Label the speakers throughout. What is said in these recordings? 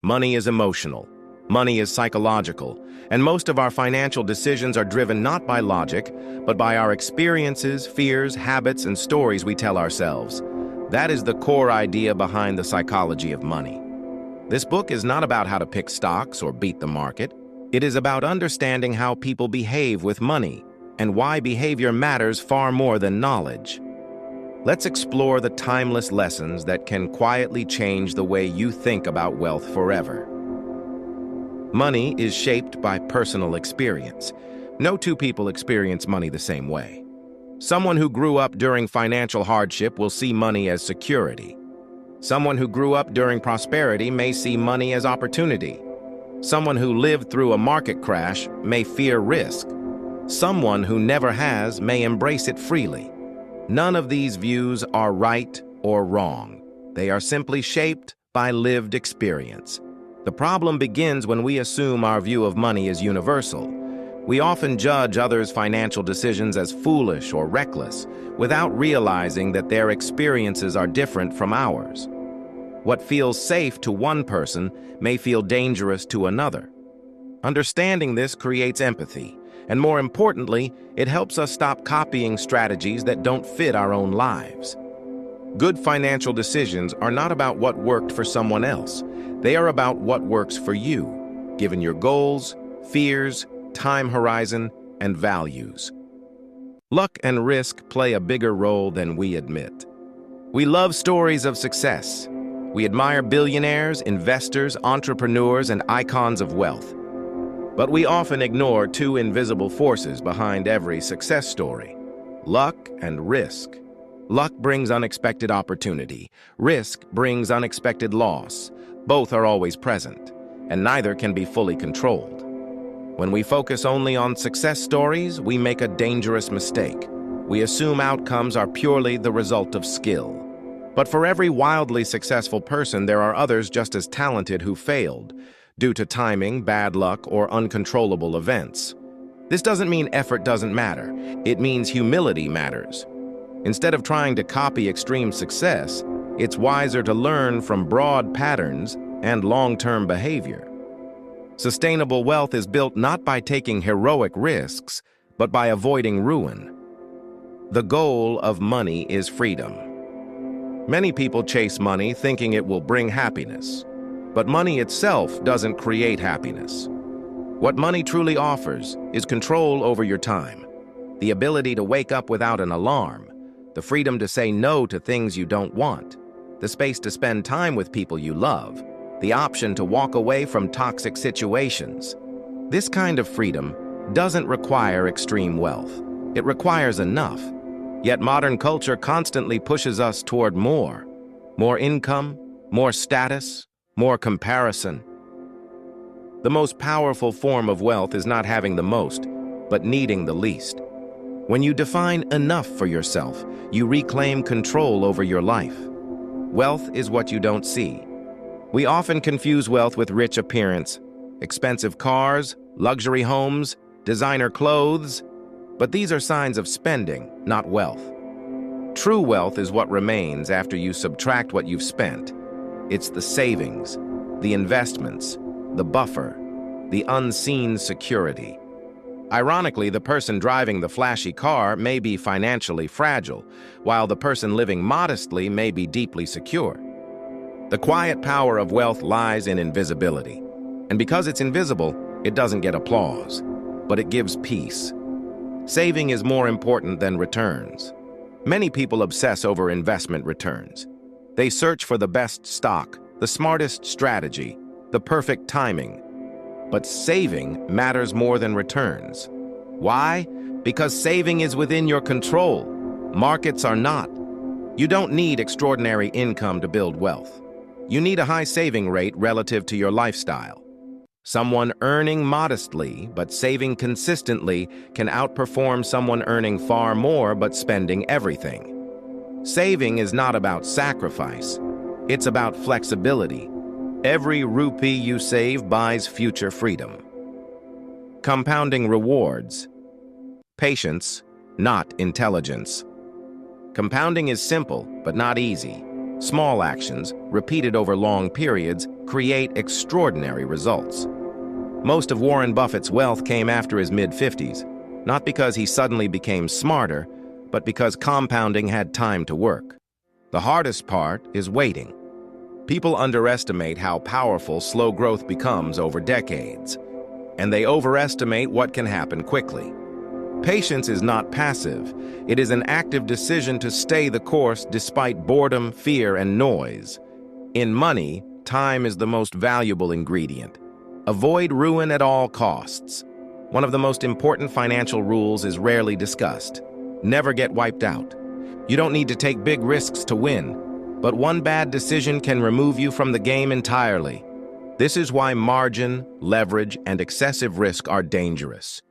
Speaker 1: Money is emotional. Money is psychological. And most of our financial decisions are driven not by logic, but by our experiences, fears, habits, and stories we tell ourselves. That is the core idea behind the psychology of money. This book is not about how to pick stocks or beat the market. It is about understanding how people behave with money and why behavior matters far more than knowledge. Let's explore the timeless lessons that can quietly change the way you think about wealth forever. Money is shaped by personal experience. No two people experience money the same way. Someone who grew up during financial hardship will see money as security. Someone who grew up during prosperity may see money as opportunity. Someone who lived through a market crash may fear risk. Someone who never has may embrace it freely. None of these views are right or wrong. They are simply shaped by lived experience. The problem begins when we assume our view of money is universal. We often judge others' financial decisions as foolish or reckless, without realizing that their experiences are different from ours. What feels safe to one person may feel dangerous to another. Understanding this creates empathy, and more importantly, it helps us stop copying strategies that don't fit our own lives. Good financial decisions are not about what worked for someone else. They are about what works for you, given your goals, fears, time horizon, and values. Luck and risk play a bigger role than we admit. We love stories of success. We admire billionaires, investors, entrepreneurs, and icons of wealth. But we often ignore two invisible forces behind every success story: luck and risk. Luck brings unexpected opportunity. Risk brings unexpected loss. Both are always present, and neither can be fully controlled. When we focus only on success stories, we make a dangerous mistake. We assume outcomes are purely the result of skill. But for every wildly successful person, there are others just as talented who failed, due to timing, bad luck, or uncontrollable events. This doesn't mean effort doesn't matter. It means humility matters. Instead of trying to copy extreme success, it's wiser to learn from broad patterns and long-term behavior. Sustainable wealth is built not by taking heroic risks, but by avoiding ruin. The goal of money is freedom. Many people chase money thinking it will bring happiness, but money itself doesn't create happiness. What money truly offers is control over your time, the ability to wake up without an alarm, the freedom to say no to things you don't want, the space to spend time with people you love, the option to walk away from toxic situations. This kind of freedom doesn't require extreme wealth. It requires enough. Yet modern culture constantly pushes us toward more. More income, more status, more comparison. The most powerful form of wealth is not having the most, but needing the least. When you define enough for yourself, you reclaim control over your life. Wealth is what you don't see. We often confuse wealth with rich appearance, expensive cars, luxury homes, designer clothes, but these are signs of spending, not wealth. True wealth is what remains after you subtract what you've spent. It's the savings, the investments, the buffer, the unseen security. Ironically, the person driving the flashy car may be financially fragile, while the person living modestly may be deeply secure. The quiet power of wealth lies in invisibility. And because it's invisible, it doesn't get applause, but it gives peace. Saving is more important than returns. Many people obsess over investment returns. They search for the best stock, the smartest strategy, the perfect timing. But saving matters more than returns. Why? Because saving is within your control. Markets are not. You don't need extraordinary income to build wealth. You need a high saving rate relative to your lifestyle. Someone earning modestly but saving consistently can outperform someone earning far more but spending everything. Saving is not about sacrifice. It's about flexibility. Every rupee you save buys future freedom. Compounding rewards. Patience, not intelligence. Compounding is simple, but not easy. Small actions, repeated over long periods, create extraordinary results. Most of Warren Buffett's wealth came after his mid-50s, not because he suddenly became smarter, but because compounding had time to work. The hardest part is waiting. People underestimate how powerful slow growth becomes over decades, and they overestimate what can happen quickly. Patience is not passive. It is an active decision to stay the course despite boredom, fear, and noise. In money, time is the most valuable ingredient. Avoid ruin at all costs. One of the most important financial rules is rarely discussed. Never get wiped out. You don't need to take big risks to win, but one bad decision can remove you from the game entirely. This is why margin, leverage, and excessive risk are dangerous.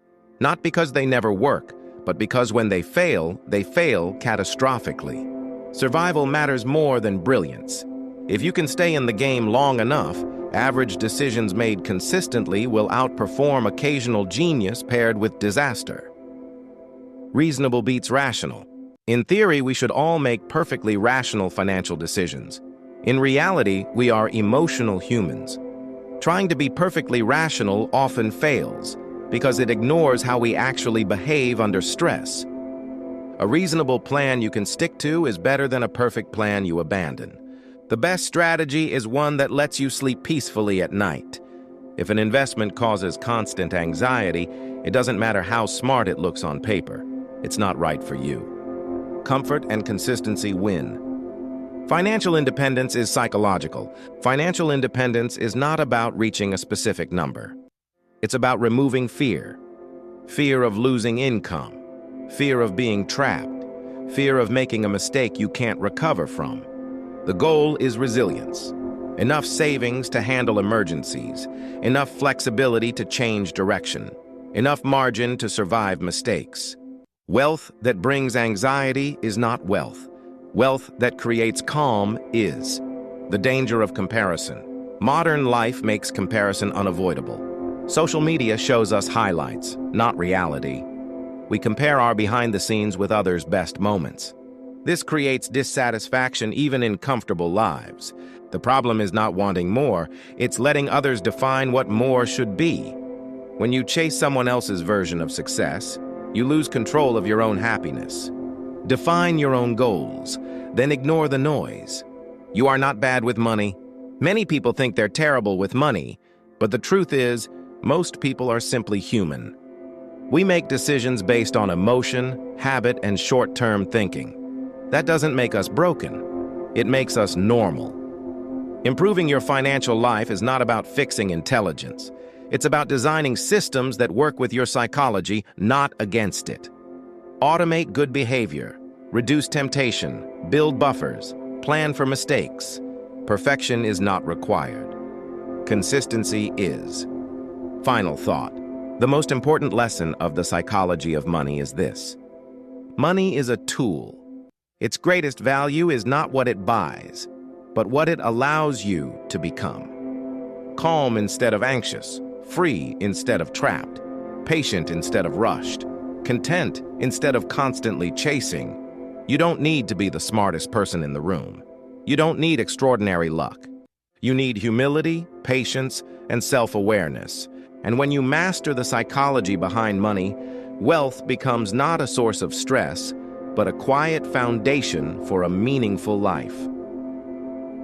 Speaker 1: Not because they never work, but because when they fail catastrophically. Survival matters more than brilliance. If you can stay in the game long enough, average decisions made consistently will outperform occasional genius paired with disaster. Reasonable beats rational. In theory, we should all make perfectly rational financial decisions. In reality, we are emotional humans. Trying to be perfectly rational often fails, because it ignores how we actually behave under stress. A reasonable plan you can stick to is better than a perfect plan you abandon. The best strategy is one that lets you sleep peacefully at night. If an investment causes constant anxiety, it doesn't matter how smart it looks on paper. It's not right for you. Comfort and consistency win. Financial independence is psychological. Financial independence is not about reaching a specific number. It's about removing fear. Fear of losing income. Fear of being trapped. Fear of making a mistake you can't recover from. The goal is resilience. Enough savings to handle emergencies. Enough flexibility to change direction. Enough margin to survive mistakes. Wealth that brings anxiety is not wealth. Wealth that creates calm is. The danger of comparison. Modern life makes comparison unavoidable. Social media shows us highlights, not reality. We compare our behind the scenes with others' best moments. This creates dissatisfaction even in comfortable lives. The problem is not wanting more, it's letting others define what more should be. When you chase someone else's version of success, you lose control of your own happiness. Define your own goals, then ignore the noise. You are not bad with money. Many people think they're terrible with money, but the truth is, most people are simply human. We make decisions based on emotion, habit, and short-term thinking. That doesn't make us broken. It makes us normal. Improving your financial life is not about fixing intelligence. It's about designing systems that work with your psychology, not against it. Automate good behavior, reduce temptation, build buffers, plan for mistakes. Perfection is not required. Consistency is. Final thought. The most important lesson of the psychology of money is this. Money is a tool. Its greatest value is not what it buys, but what it allows you to become. Calm instead of anxious, free instead of trapped, patient instead of rushed, content instead of constantly chasing. You don't need to be the smartest person in the room. You don't need extraordinary luck. You need humility, patience, and self-awareness. And when you master the psychology behind money, wealth becomes not a source of stress, but a quiet foundation for a meaningful life.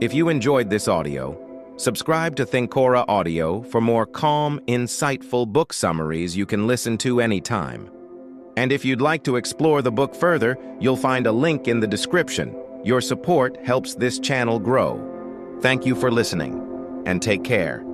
Speaker 1: If you enjoyed this audio, subscribe to Thinkora Audio for more calm, insightful book summaries you can listen to anytime. And if you'd like to explore the book further, you'll find a link in the description. Your support helps this channel grow. Thank you for listening, and take care.